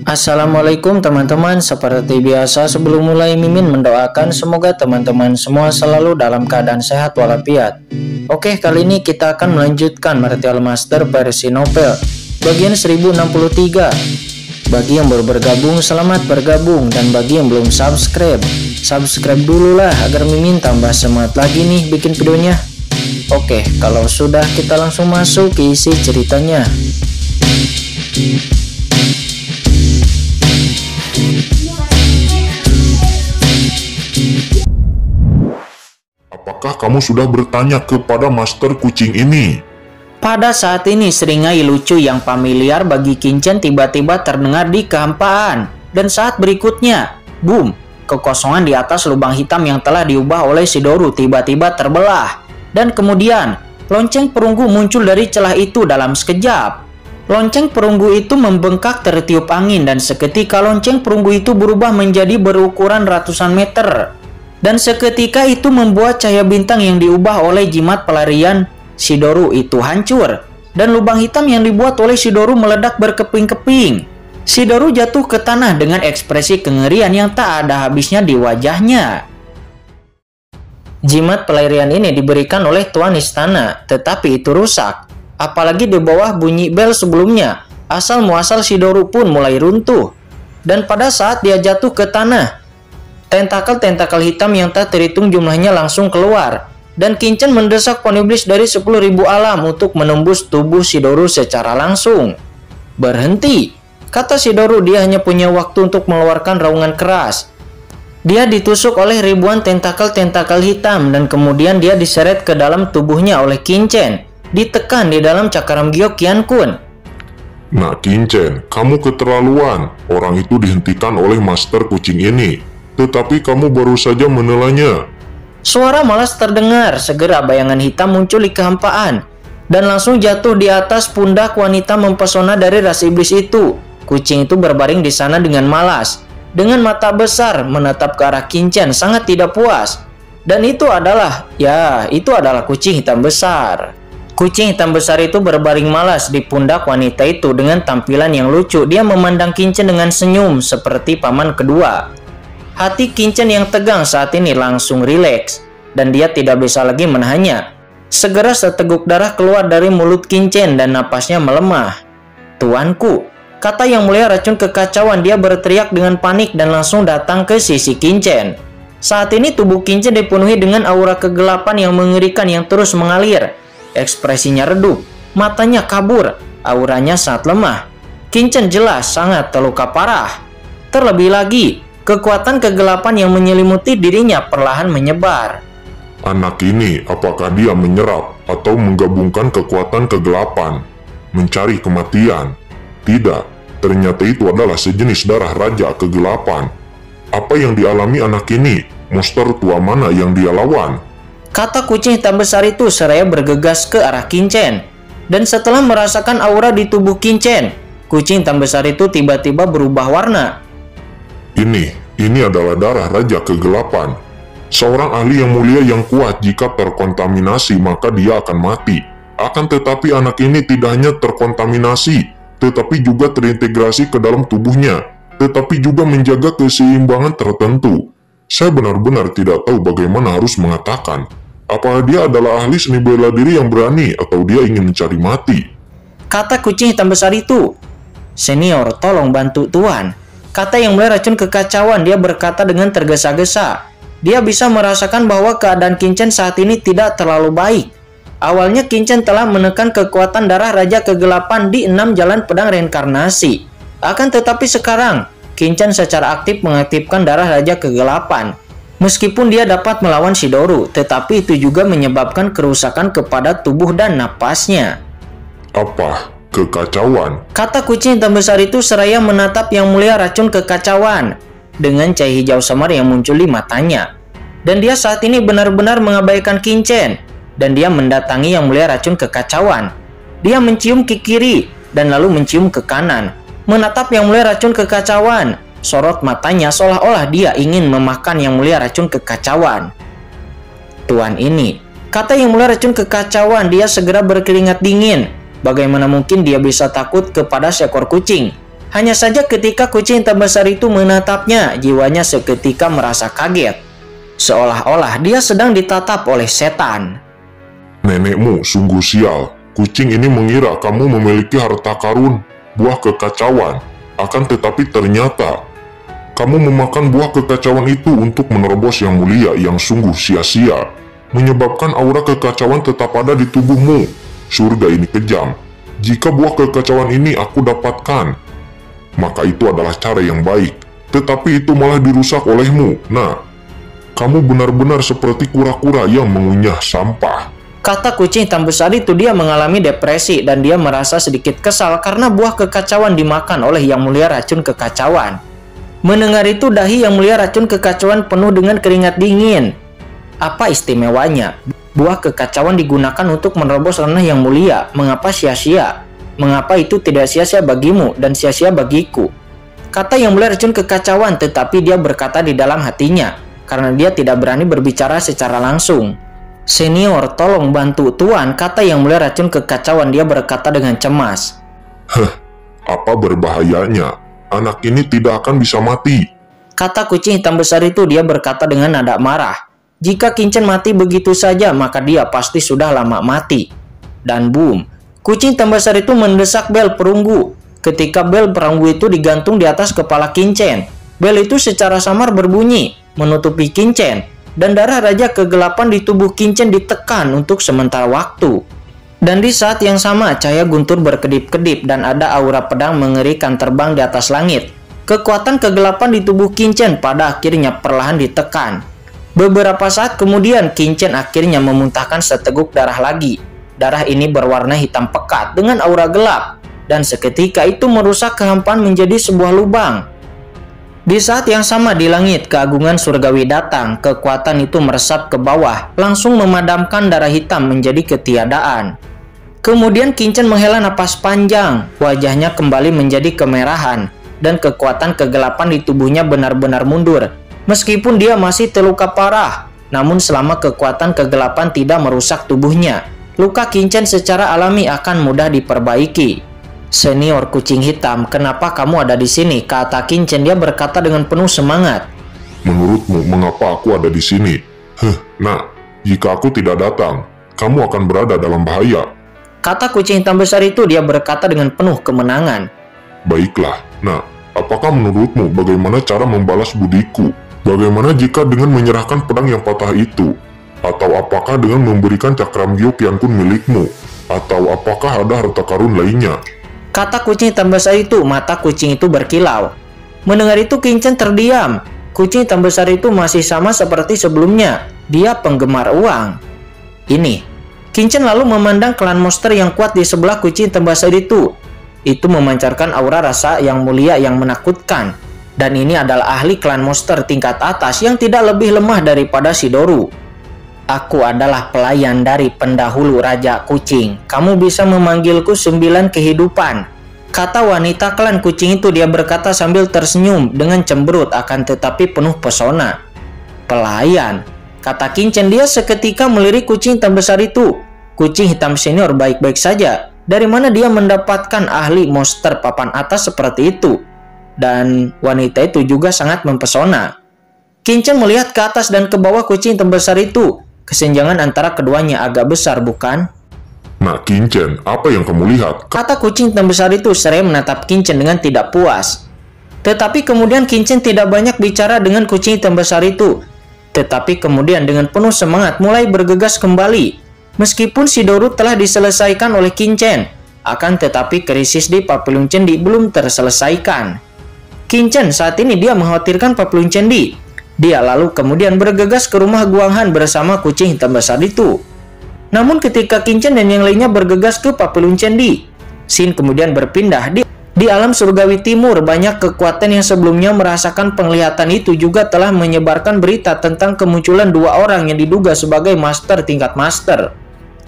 Assalamualaikum teman-teman, seperti biasa sebelum mulai Mimin mendoakan semoga teman-teman semua selalu dalam keadaan sehat walafiat. Oke, kali ini kita akan melanjutkan Martial Master versi novel bagian 1063. Bagi yang baru bergabung, selamat bergabung, dan bagi yang belum subscribe dulu lah agar Mimin tambah semangat lagi nih bikin videonya. Oke, kalau sudah kita langsung masuk ke isi ceritanya. Apakah kamu sudah bertanya kepada Master Kucing ini? Pada saat ini seringai lucu yang familiar bagi Kincen tiba-tiba terdengar di kehampaan. Dan saat berikutnya, boom, kekosongan di atas lubang hitam yang telah diubah oleh Shidori tiba-tiba terbelah. Dan kemudian, lonceng perunggu muncul dari celah itu dalam sekejap. Lonceng perunggu itu membengkak tertiup angin dan seketika lonceng perunggu itu berubah menjadi berukuran ratusan meter. Dan seketika itu membuat cahaya bintang yang diubah oleh jimat pelarian Shidori itu hancur. Dan lubang hitam yang dibuat oleh Shidori meledak berkeping-keping. Shidori jatuh ke tanah dengan ekspresi kengerian yang tak ada habisnya di wajahnya. Jimat pelarian ini diberikan oleh Tuan Istana, tetapi itu rusak. Apalagi di bawah bunyi bel sebelumnya, asal muasal Shidori pun mulai runtuh. Dan pada saat dia jatuh ke tanah, tentakel-tentakel hitam yang tak terhitung jumlahnya langsung keluar. Dan Kincen mendesak pohon iblis dari 10.000 alam untuk menembus tubuh Shidori secara langsung. Berhenti, kata Shidori, dia hanya punya waktu untuk mengeluarkan raungan keras. Dia ditusuk oleh ribuan tentakel-tentakel hitam dan kemudian dia diseret ke dalam tubuhnya oleh Kincen. Ditekan di dalam cakaram giok Qiankun. Nah Kincen, kamu keterlaluan. Orang itu dihentikan oleh Master Kucing ini. Tetapi kamu baru saja menelannya. Suara malas terdengar, segera bayangan hitam muncul di kehampaan. Dan langsung jatuh di atas pundak wanita mempesona dari ras iblis itu. Kucing itu berbaring di sana dengan malas. Dengan mata besar menatap ke arah Kincen sangat tidak puas. Dan itu adalah kucing hitam besar. Kucing hitam besar itu berbaring malas di pundak wanita itu dengan tampilan yang lucu. Dia memandang Kincen dengan senyum seperti paman kedua. Hati Kincen yang tegang saat ini langsung rileks dan dia tidak bisa lagi menahannya. Segera seteguk darah keluar dari mulut Kincen dan napasnya melemah. "Tuanku," kata yang mulia racun kekacauan. Dia berteriak dengan panik dan langsung datang ke sisi Kincen. Saat ini tubuh Kincen dipenuhi dengan aura kegelapan yang mengerikan yang terus mengalir. Ekspresinya redup, matanya kabur, auranya sangat lemah. Kincen jelas sangat terluka parah. Terlebih lagi, kekuatan kegelapan yang menyelimuti dirinya perlahan menyebar. Anak ini, apakah dia menyerap atau menggabungkan kekuatan kegelapan? Mencari kematian? Tidak, ternyata itu adalah sejenis darah raja kegelapan. Apa yang dialami anak ini? Monster tua mana yang dia lawan? Kata kucing hitam besar itu seraya bergegas ke arah Kincen. Dan setelah merasakan aura di tubuh Kincen, kucing hitam besar itu tiba-tiba berubah warna. Ini adalah darah raja kegelapan. Seorang ahli yang mulia yang kuat jika terkontaminasi maka dia akan mati. Akan tetapi anak ini tidak hanya terkontaminasi, tetapi juga terintegrasi ke dalam tubuhnya, tetapi juga menjaga keseimbangan tertentu. Saya benar-benar tidak tahu bagaimana harus mengatakan. Apakah dia adalah ahli seni bela diri yang berani atau dia ingin mencari mati? Kata kucing hitam besar itu. "Senior, tolong bantu Tuan," kata yang mulia racun kekacauan. Dia berkata dengan tergesa-gesa. Dia bisa merasakan bahwa keadaan Kincen saat ini tidak terlalu baik. Awalnya Kincen telah menekan kekuatan darah raja kegelapan di 6 jalan pedang reinkarnasi. Akan tetapi sekarang, Kincen secara aktif mengaktifkan darah raja kegelapan. Meskipun dia dapat melawan Shidori, tetapi itu juga menyebabkan kerusakan kepada tubuh dan napasnya. Apa? Kekacauan? Kata kucing hitam besar itu seraya menatap yang mulia racun kekacauan dengan cahaya hijau samar yang muncul di matanya. Dan dia saat ini benar-benar mengabaikan Kincen. Dan dia mendatangi yang mulia racun kekacauan. Dia mencium ke kiri dan lalu mencium ke kanan. Menatap yang mulia racun kekacauan. Sorot matanya seolah-olah dia ingin memakan yang mulia racun kekacauan. "Tuan ini," kata yang mulia racun kekacauan. Dia segera berkeringat dingin. Bagaimana mungkin dia bisa takut kepada seekor kucing? Hanya saja ketika kucing hitam besar itu menatapnya, jiwanya seketika merasa kaget. Seolah-olah dia sedang ditatap oleh setan. Nenekmu sungguh sial. Kucing ini mengira kamu memiliki harta karun, buah kekacauan. Akan tetapi ternyata kamu memakan buah kekacauan itu untuk menerobos yang mulia yang sungguh sia-sia. Menyebabkan aura kekacauan tetap ada di tubuhmu. Surga ini kejam. Jika buah kekacauan ini aku dapatkan, maka itu adalah cara yang baik. Tetapi itu malah dirusak olehmu. Nah, kamu benar-benar seperti kura-kura yang mengunyah sampah. Kata kucing hitam besar itu, dia mengalami depresi dan dia merasa sedikit kesal karena buah kekacauan dimakan oleh yang mulia racun kekacauan. Mendengar itu, dahi yang mulia racun kekacauan penuh dengan keringat dingin. Apa istimewanya? Buah kekacauan digunakan untuk menerobos ranah yang mulia. Mengapa sia-sia? Mengapa itu tidak sia-sia bagimu dan sia-sia bagiku? Kata yang mulia racun kekacauan, tetapi dia berkata di dalam hatinya, karena dia tidak berani berbicara secara langsung. Senior, tolong bantu Tuan, kata yang mulia racun kekacauan. Dia berkata dengan cemas. Apa berbahayanya? Anak ini tidak akan bisa mati. Kata kucing hitam besar itu, dia berkata dengan nada marah. Jika Kincen mati begitu saja, maka dia pasti sudah lama mati. Dan boom, kucing hitam besar itu mendesak bel perunggu. Ketika bel perunggu itu digantung di atas kepala Kincen, bel itu secara samar berbunyi, menutupi Kincen, dan darah raja kegelapan di tubuh Kincen ditekan untuk sementara waktu. Dan di saat yang sama, cahaya guntur berkedip-kedip dan ada aura pedang mengerikan terbang di atas langit. Kekuatan kegelapan di tubuh Kincen pada akhirnya perlahan ditekan. Beberapa saat kemudian, Kincen akhirnya memuntahkan seteguk darah lagi. Darah ini berwarna hitam pekat dengan aura gelap, dan seketika itu merusak kehampaan menjadi sebuah lubang. Di saat yang sama di langit, keagungan surgawi datang. Kekuatan itu meresap ke bawah, langsung memadamkan darah hitam menjadi ketiadaan. Kemudian Kincen menghela napas panjang, wajahnya kembali menjadi kemerahan, dan kekuatan kegelapan di tubuhnya benar-benar mundur. Meskipun dia masih terluka parah, namun selama kekuatan kegelapan tidak merusak tubuhnya, luka Kincen secara alami akan mudah diperbaiki. Senior kucing hitam, kenapa kamu ada di sini? Kata Kincen. Dia berkata dengan penuh semangat. Menurutmu, mengapa aku ada di sini? Nah, jika aku tidak datang, kamu akan berada dalam bahaya. Kata kucing hitam besar itu. Dia berkata dengan penuh kemenangan. Baiklah, nah, apakah menurutmu bagaimana cara membalas budiku? Bagaimana jika dengan menyerahkan pedang yang patah itu? Atau apakah dengan memberikan cakram Gyo Qiankun milikmu? Atau apakah ada harta karun lainnya? Kata kucing hitam besar itu. Mata kucing itu berkilau. Mendengar itu Kincen terdiam. Kucing hitam besar itu masih sama seperti sebelumnya. Dia penggemar uang. Ini. Kincen lalu memandang klan monster yang kuat di sebelah kucing hitam besar itu. Itu memancarkan aura rasa yang mulia yang menakutkan. Dan ini adalah ahli klan monster tingkat atas yang tidak lebih lemah daripada Shidoru. Aku adalah pelayan dari pendahulu Raja Kucing. Kamu bisa memanggilku 9 kehidupan. Kata wanita klan kucing itu. Dia berkata sambil tersenyum dengan cemberut akan tetapi penuh pesona. Pelayan, kata Kincen. Dia seketika melirik kucing hitam besar itu. Kucing hitam senior baik-baik saja. Dari mana dia mendapatkan ahli monster papan atas seperti itu? Dan wanita itu juga sangat mempesona. Kincen melihat ke atas dan ke bawah kucing hitam besar itu. Kesenjangan antara keduanya agak besar, bukan? Nah, Kincen, apa yang kamu lihat? Kata kucing hitam besar itu seraya menatap Kincen dengan tidak puas. Tetapi kemudian Kincen tidak banyak bicara dengan kucing hitam besar itu. Tetapi kemudian dengan penuh semangat mulai bergegas kembali. Meskipun Shidoru telah diselesaikan oleh Kincen, akan tetapi krisis di Papillon Cendi belum terselesaikan. Kincen saat ini dia mengkhawatirkan Papillon Cendi. Dia lalu kemudian bergegas ke rumah Guanghan bersama kucing hitam besar itu. Namun ketika Kincen dan yang lainnya bergegas ke Papillon Cendi, scene kemudian berpindah. Di alam surgawi timur, banyak kekuatan yang sebelumnya merasakan penglihatan itu juga telah menyebarkan berita tentang kemunculan 2 orang yang diduga sebagai master tingkat master.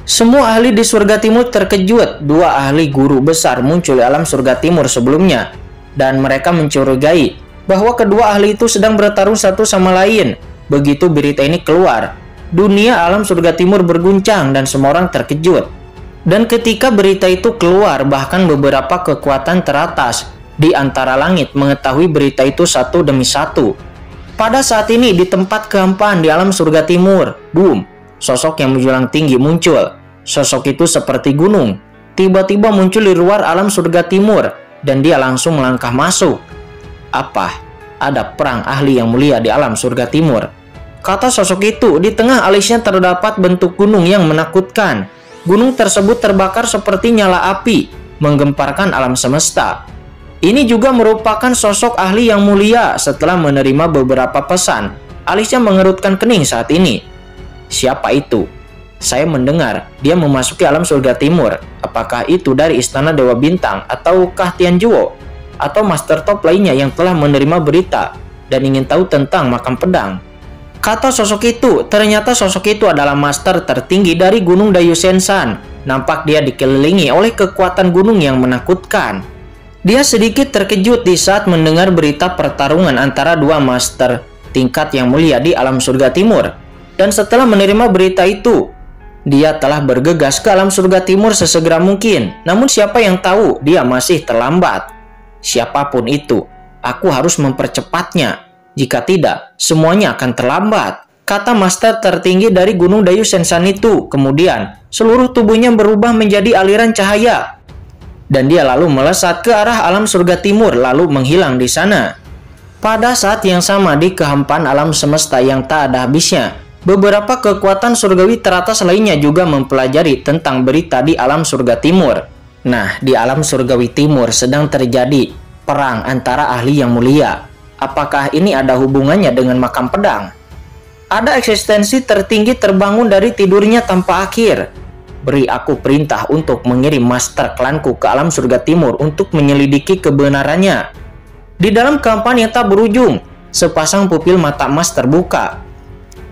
Semua ahli di surga timur terkejut. 2 ahli guru besar muncul di alam surga timur sebelumnya, dan mereka mencurigai bahwa kedua ahli itu sedang bertarung satu sama lain. Begitu berita ini keluar, dunia alam surga timur berguncang dan semua orang terkejut. Dan ketika berita itu keluar, bahkan beberapa kekuatan teratas di antara langit mengetahui berita itu satu demi satu. Pada saat ini di tempat kehampaan di alam surga timur, boom, sosok yang menjulang tinggi muncul. Sosok itu seperti gunung, tiba-tiba muncul di luar alam surga timur dan dia langsung melangkah masuk. Apa? Ada perang ahli yang mulia di alam surga timur, kata sosok itu. Di tengah alisnya terdapat bentuk gunung yang menakutkan. Gunung tersebut terbakar seperti nyala api, menggemparkan alam semesta. Ini juga merupakan sosok ahli yang mulia. Setelah menerima beberapa pesan, alisnya mengerutkan kening saat ini. Siapa itu? Saya mendengar dia memasuki alam surga timur. Apakah itu dari istana Dewa Bintang ataukah Tianjuo atau Master Top lainnya yang telah menerima berita dan ingin tahu tentang makam pedang? Kata sosok itu. Ternyata sosok itu adalah master tertinggi dari Gunung Dayusensan. Nampak dia dikelilingi oleh kekuatan gunung yang menakutkan. Dia sedikit terkejut di saat mendengar berita pertarungan antara dua master tingkat yang mulia di alam surga timur. Dan setelah menerima berita itu, dia telah bergegas ke alam surga timur sesegera mungkin. Namun siapa yang tahu dia masih terlambat. Siapapun itu, aku harus mempercepatnya. Jika tidak, semuanya akan terlambat, kata master tertinggi dari Gunung Dayusensan itu. Kemudian, seluruh tubuhnya berubah menjadi aliran cahaya. Dan dia lalu melesat ke arah alam surga timur lalu menghilang di sana. Pada saat yang sama di kehampaan alam semesta yang tak ada habisnya, beberapa kekuatan surgawi teratas lainnya juga mempelajari tentang berita di alam surga timur. Nah, di alam surgawi timur sedang terjadi perang antara ahli yang mulia. Apakah ini ada hubungannya dengan makam pedang? Ada eksistensi tertinggi terbangun dari tidurnya tanpa akhir. Beri aku perintah untuk mengirim master klanku ke alam surga timur untuk menyelidiki kebenarannya. Di dalam kehampaan yang tak berujung, sepasang pupil mata emas terbuka.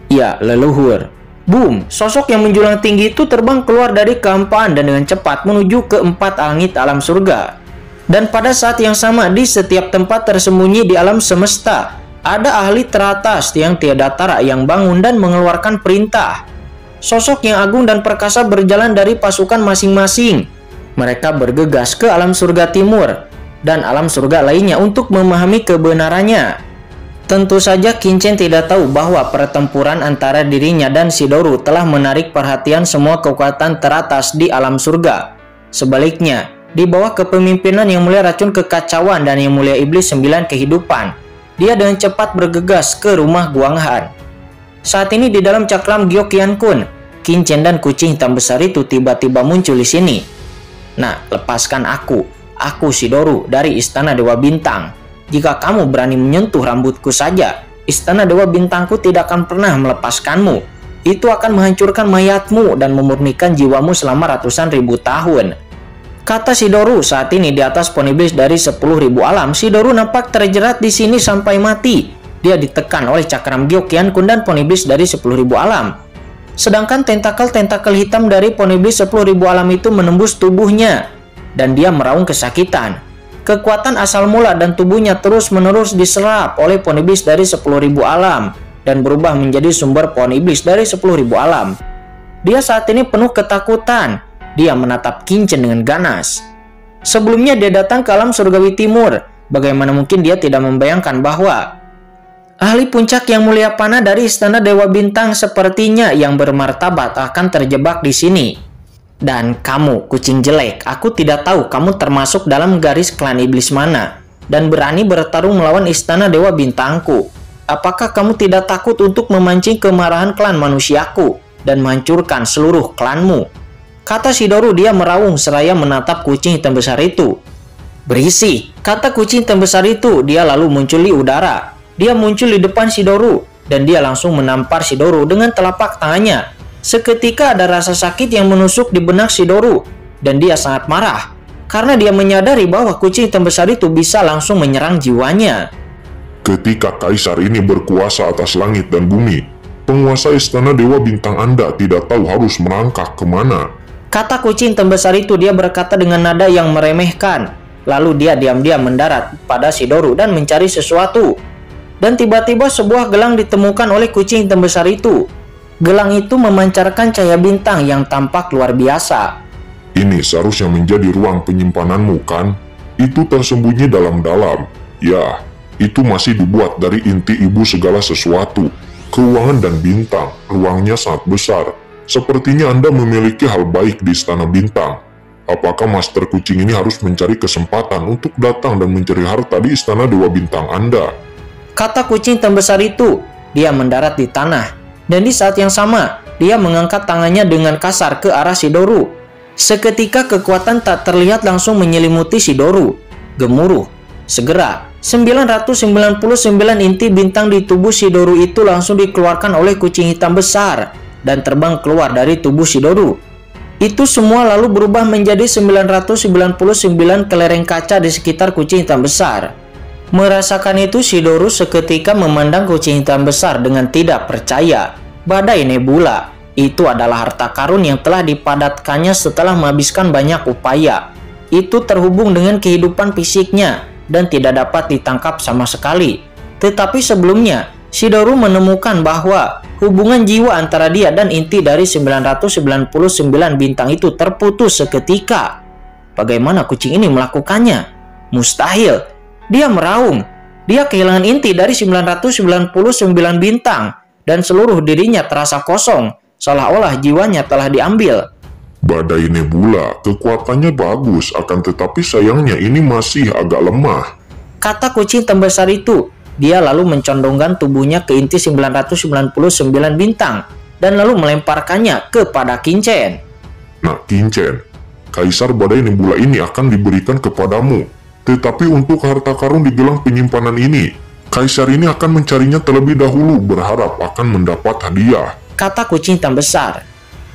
Ya, leluhur. Boom, sosok yang menjulang tinggi itu terbang keluar dari kehampaan dan dengan cepat menuju ke 4 langit alam surga. Dan pada saat yang sama di setiap tempat tersembunyi di alam semesta, ada ahli teratas yang tiada tara yang bangun dan mengeluarkan perintah. Sosok yang agung dan perkasa berjalan dari pasukan masing-masing. Mereka bergegas ke alam surga timur dan alam surga lainnya untuk memahami kebenarannya. Tentu saja Qin Chen tidak tahu bahwa pertempuran antara dirinya dan Shidori telah menarik perhatian semua kekuatan teratas di alam surga. Sebaliknya, di bawah kepemimpinan Yang Mulia Racun Kekacauan dan Yang Mulia Iblis 9 Kehidupan, dia dengan cepat bergegas ke rumah Guang Han. Saat ini di dalam cakram Gyokian Kun, Qin Chen dan kucing hitam besar itu tiba-tiba muncul di sini. Nah, lepaskan aku Shidori dari Istana Dewa Bintang. Jika kamu berani menyentuh rambutku saja, Istana Dewa Bintangku tidak akan pernah melepaskanmu. Itu akan menghancurkan mayatmu dan memurnikan jiwamu selama ratusan ribu tahun, kata Shidori. Saat ini di atas pohon iblis dari 10.000 alam, Shidori nampak terjerat di sini sampai mati. Dia ditekan oleh cakram Gyokian Kun dan pohon iblis dari 10.000 alam. Sedangkan tentakel-tentakel hitam dari pohon iblis 10.000 alam itu menembus tubuhnya dan dia meraung kesakitan. Kekuatan asal mula dan tubuhnya terus-menerus diserap oleh pohon iblis dari 10.000 alam dan berubah menjadi sumber pohon iblis dari 10.000 alam. Dia saat ini penuh ketakutan. Dia menatap Qin Chen dengan ganas. Sebelumnya dia datang ke alam surgawi timur. Bagaimana mungkin dia tidak membayangkan bahwa ahli puncak yang mulia panah dari Istana Dewa Bintang sepertinya yang bermartabat akan terjebak di sini. Dan kamu, kucing jelek, aku tidak tahu kamu termasuk dalam garis klan iblis mana dan berani bertarung melawan Istana Dewa Bintangku. Apakah kamu tidak takut untuk memancing kemarahan klan manusiaku dan menghancurkan seluruh klanmu? Kata Shidori. Dia meraung seraya menatap kucing hitam besar itu. Berisik, kata kucing hitam besar itu. Dia lalu muncul di udara. Dia muncul di depan Shidori dan dia langsung menampar Shidori dengan telapak tangannya. Seketika ada rasa sakit yang menusuk di benak Shidori dan dia sangat marah karena dia menyadari bahwa kucing hitam besar itu bisa langsung menyerang jiwanya. Ketika Kaisar ini berkuasa atas langit dan bumi, penguasa Istana Dewa Bintang Anda tidak tahu harus merangkak kemana, kata kucing hitam besar itu. Dia berkata dengan nada yang meremehkan. Lalu dia diam-diam mendarat pada Shidori dan mencari sesuatu. Dan tiba-tiba sebuah gelang ditemukan oleh kucing hitam besar itu. Gelang itu memancarkan cahaya bintang yang tampak luar biasa. Ini seharusnya menjadi ruang penyimpananmu, kan? itu tersembunyi dalam-dalam. Ya, itu masih dibuat dari inti ibu segala sesuatu. Keuangan dan bintang, ruangnya sangat besar. Sepertinya Anda memiliki hal baik di Istana Bintang. Apakah Master Kucing ini harus mencari kesempatan untuk datang dan mencari harta di Istana Dewa Bintang Anda? Kata kucing terbesar itu. Dia mendarat di tanah. Dan di saat yang sama, dia mengangkat tangannya dengan kasar ke arah Shidori. Seketika kekuatan tak terlihat langsung menyelimuti Shidori. Gemuruh. Segera, 999 inti bintang di tubuh Shidori itu langsung dikeluarkan oleh kucing hitam besar dan terbang keluar dari tubuh Shidori. Itu semua lalu berubah menjadi 999 kelereng kaca di sekitar kucing hitam besar. Merasakan itu, Shidori seketika memandang kucing hitam besar dengan tidak percaya. Badai Nebula itu adalah harta karun yang telah dipadatkannya setelah menghabiskan banyak upaya. Itu terhubung dengan kehidupan fisiknya dan tidak dapat ditangkap sama sekali. Tetapi sebelumnya, Shidori menemukan bahwa hubungan jiwa antara dia dan inti dari 999 bintang itu terputus seketika. Bagaimana kucing ini melakukannya? Mustahil. Dia meraung. Dia kehilangan inti dari 999 bintang dan seluruh dirinya terasa kosong, seolah-olah jiwanya telah diambil. Badai Nebula, kekuatannya bagus, akan tetapi sayangnya ini masih agak lemah. Kata kucing terbesar itu. Dia lalu mencondongkan tubuhnya ke inti 999 bintang dan lalu melemparkannya kepada Kincen. Nah, Kincen, Kaisar Badai Nebula ini akan diberikan kepadamu. Tetapi untuk harta karun di gelang penyimpanan ini, Kaisar ini akan mencarinya terlebih dahulu, berharap akan mendapat hadiah. Kata kucing hitam besar.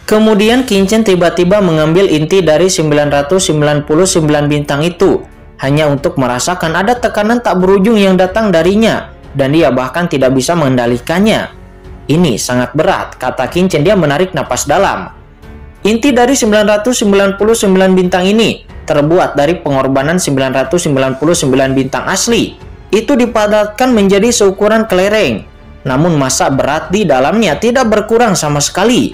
Kemudian Kincen tiba-tiba mengambil inti dari 999 bintang itu, hanya untuk merasakan ada tekanan tak berujung yang datang darinya, dan dia bahkan tidak bisa mengendalikannya. Ini sangat berat, kata Kincen. Dia menarik napas dalam. Inti dari 999 bintang ini terbuat dari pengorbanan 999 bintang asli. Itu dipadatkan menjadi seukuran kelereng, namun massa berat di dalamnya tidak berkurang sama sekali.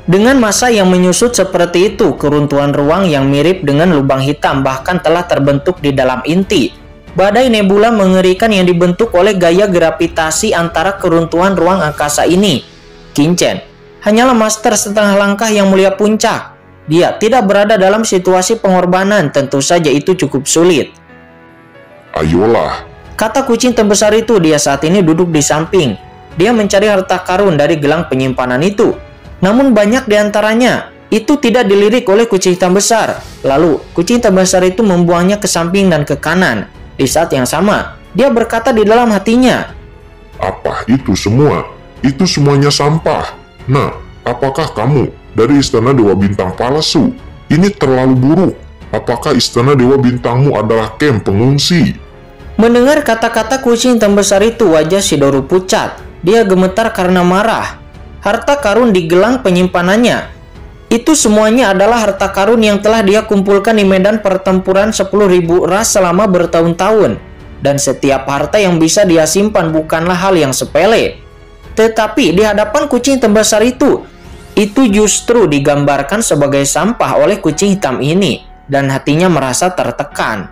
Dengan massa yang menyusut seperti itu, keruntuhan ruang yang mirip dengan lubang hitam bahkan telah terbentuk di dalam inti. Badai nebula mengerikan yang dibentuk oleh gaya gravitasi antara keruntuhan ruang angkasa ini. Kincen hanyalah master setengah langkah yang mulia puncak. Dia tidak berada dalam situasi pengorbanan, tentu saja itu cukup sulit. Ayolah, kata kucing terbesar itu. Dia saat ini duduk di samping. Dia mencari harta karun dari gelang penyimpanan itu. Namun banyak diantaranya itu tidak dilirik oleh kucing hitam besar. Lalu kucing hitam besar itu membuangnya ke samping dan ke kanan. Di saat yang sama, dia berkata di dalam hatinya, apa itu semua? Itu semuanya sampah. Nah, apakah kamu dari Istana Dewa Bintang palsu? Ini terlalu buruk. Apakah Istana Dewa Bintangmu adalah kamp pengungsi? Mendengar kata-kata kucing hitam besar itu, wajah Shidori pucat. Dia gemetar karena marah. Harta karun di gelang penyimpanannya, itu semuanya adalah harta karun yang telah dia kumpulkan di medan pertempuran 10.000 ras selama bertahun-tahun. Dan setiap harta yang bisa dia simpan bukanlah hal yang sepele. Tetapi di hadapan kucing terbesar itu justru digambarkan sebagai sampah oleh kucing hitam ini, dan hatinya merasa tertekan.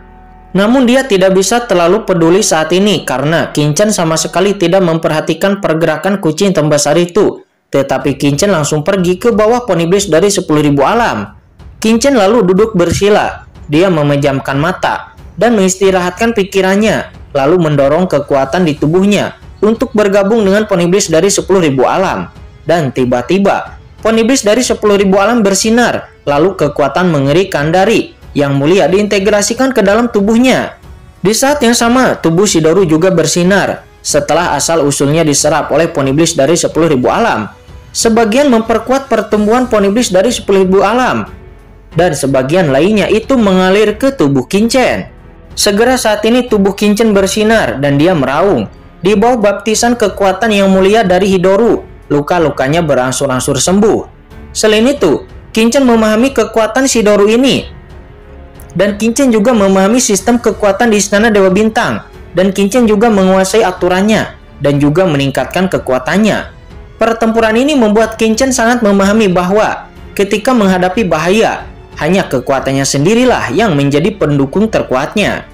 Namun dia tidak bisa terlalu peduli saat ini karena Kincen sama sekali tidak memperhatikan pergerakan kucing terbesar itu. Tetapi Kincen langsung pergi ke bawah pohon iblis dari 10.000 alam. Kincen lalu duduk bersila. Dia memejamkan mata dan mengistirahatkan pikirannya, lalu mendorong kekuatan di tubuhnya untuk bergabung dengan pohon iblis dari 10.000 alam. Dan tiba-tiba pohon iblis dari 10.000 alam bersinar, lalu kekuatan mengerikan dari yang mulia diintegrasikan ke dalam tubuhnya. Di saat yang sama, tubuh Shidori juga bersinar setelah asal-usulnya diserap oleh pohon iblis dari 10.000 alam. Sebagian memperkuat pertumbuhan pohon iblis dari 10.000 alam, dan sebagian lainnya itu mengalir ke tubuh Kincen. Segera saat ini tubuh Kincen bersinar dan dia meraung. Di bawah baptisan kekuatan yang mulia dari Hidoru, luka-lukanya berangsur-angsur sembuh. Selain itu, Kincen memahami kekuatan Shidori ini. Dan Kincen juga memahami sistem kekuatan di Istana Dewa Bintang. Dan Kincen juga menguasai aturannya dan juga meningkatkan kekuatannya. Pertempuran ini membuat Kincen sangat memahami bahwa ketika menghadapi bahaya, hanya kekuatannya sendirilah yang menjadi pendukung terkuatnya.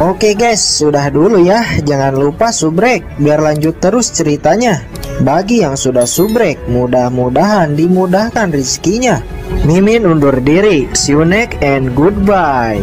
Oke guys, sudah dulu ya. Jangan lupa subrek biar lanjut terus ceritanya. Bagi yang sudah subrek, mudah-mudahan dimudahkan rezekinya. Mimin undur diri. See you next and goodbye.